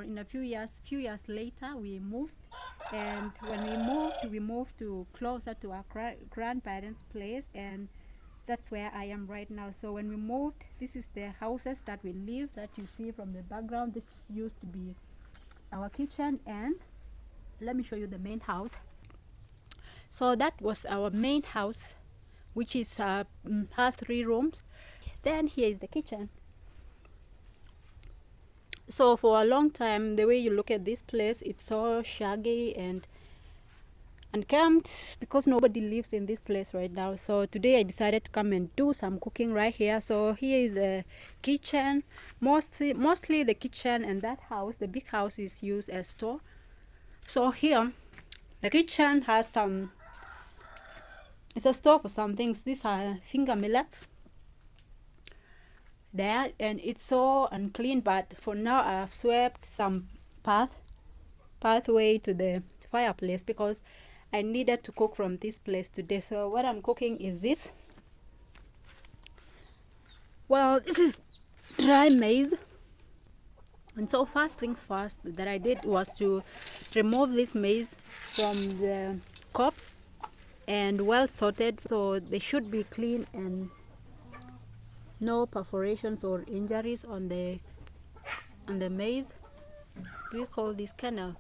in a few years later we moved, and when we moved to closer to our grandparents' place, and that's where I am right now. So when we moved, this is the houses that we live, that you see from the background. This used to be our kitchen, and let me show you the main house. So that was our main house, which is has 3 rooms. Then here is the kitchen. So for a long time, the way you look at this place, it's so shaggy and unkempt because nobody lives in this place right now. So today I decided to come and do some cooking right here. So here is the kitchen. Mostly the kitchen, and that house, the big house, is used as store. So here the kitchen has it's a store for some things. These are finger millets there, and it's so unclean, but for now I've swept some pathway to the fireplace because I needed to cook from this place today. So what I'm cooking is this. Well, this is dry maize. And so first things first that I did was to remove this maize from the cobs and well sorted, so they should be clean and no perforations or injuries on the maize. Do we call this kernel?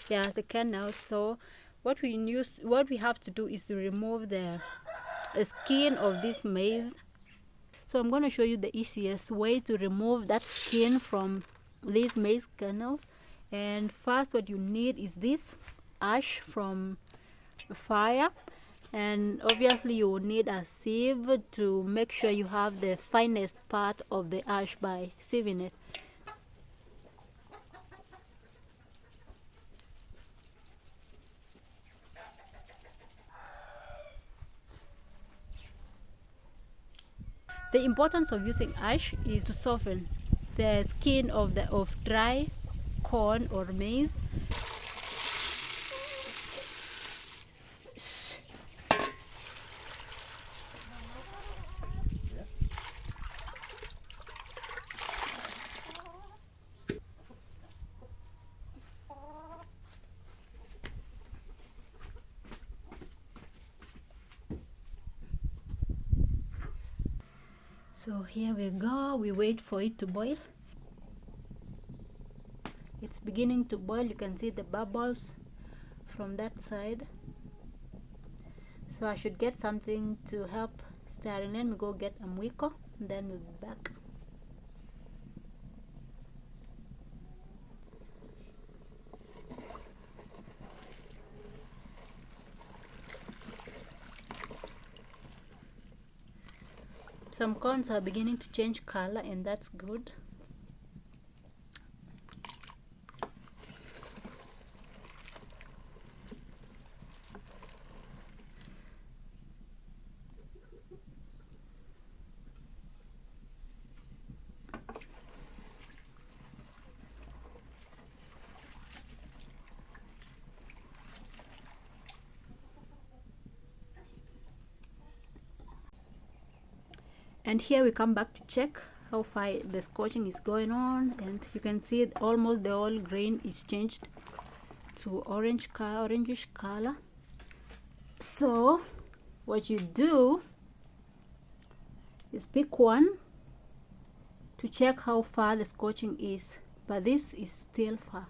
Yeah, the kernels. So what we have to do is to remove the skin of this maize. So I'm going to show you the easiest way to remove that skin from these maize kernels. And first what you need is this ash from fire, and obviously you will need a sieve to make sure you have the finest part of the ash by sieving it. The importance of using ash is to soften the skin of dry corn or maize. So here we go, we wait for it to boil. It's beginning to boil, you can see the bubbles from that side. So I should get something to help stirring. Let me go get a mwiko, and then we'll be back. Some corns are beginning to change color, and that's good. And here we come back to check how far the scorching is going on, and you can see almost the whole grain is changed to orangish color. So what you do is pick one to check how far the scorching is, but this is still far.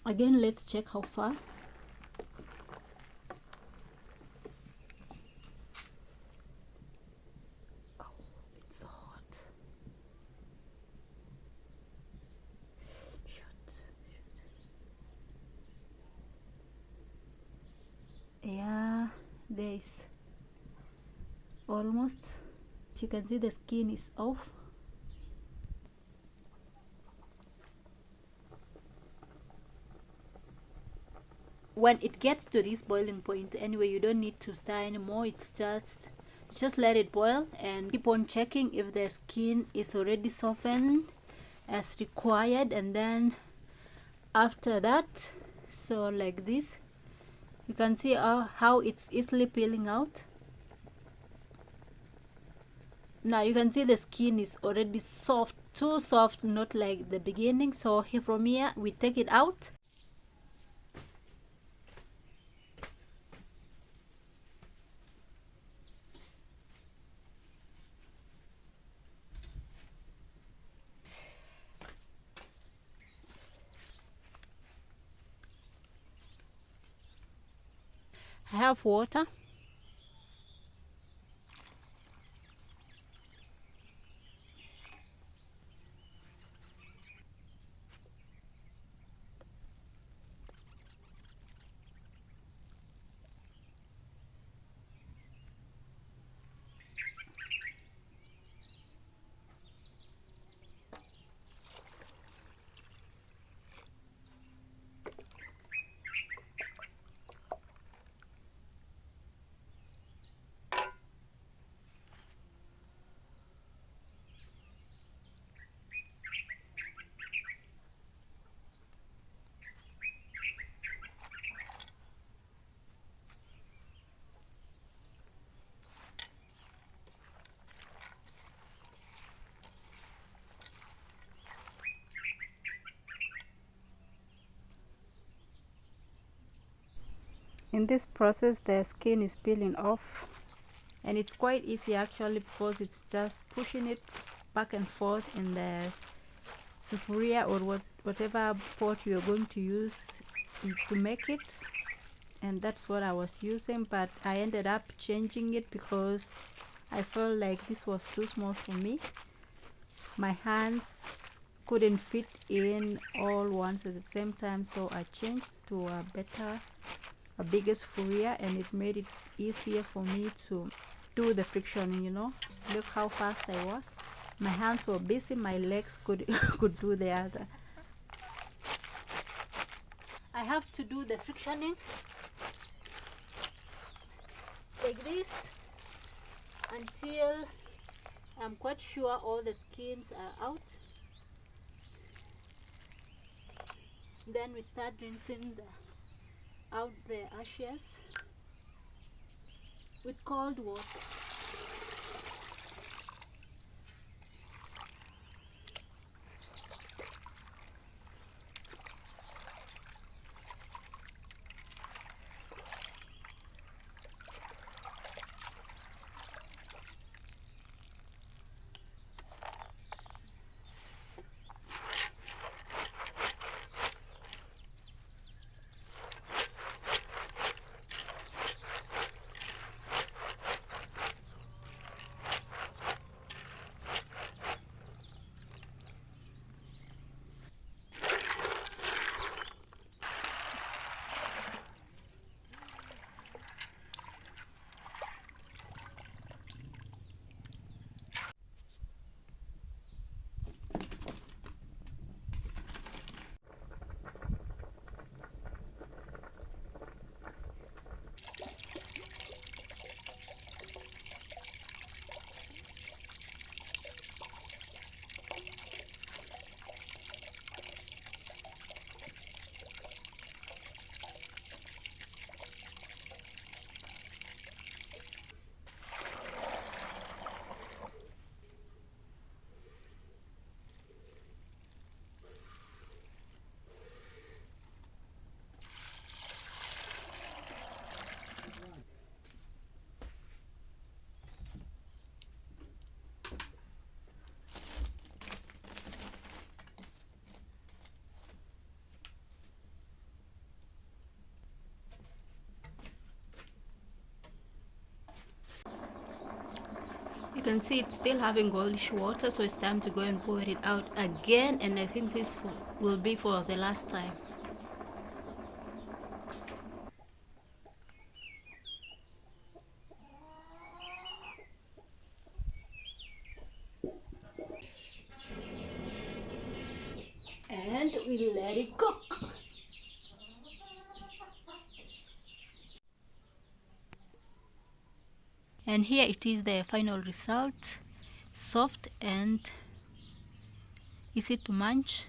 Again, let's check how far. Oh, it's so hot. Shoot. Yeah, there's almost, you can see the skin is off. When it gets to this boiling point, anyway, you don't need to stir anymore. It's just let it boil and keep on checking if the skin is already softened as required. And then after that, so like this, You can see how it's easily peeling out. Now you can see the skin is already soft, too soft, not like the beginning. So here from here we take it out. I have water. In this process the skin is peeling off, and it's quite easy actually, because it's just pushing it back and forth in the sufuria or whatever pot you're going to use to make it. And that's what I was using, but I ended up changing it because I felt like this was too small for me. My hands couldn't fit in all once at the same time, so I changed to a bigger sufuria, and it made it easier for me to do the frictioning, you know. Look how fast I was. My hands were busy, my legs could could do the other. I have to do the frictioning like this until I'm quite sure all the skins are out. Then we start rinsing out the ashes with cold water. You can see it's still having goldish water, so it's time to go and pour it out again, and I think this will be for the last time. And we let it cook. And here it is, the final result. Soft and easy to munch.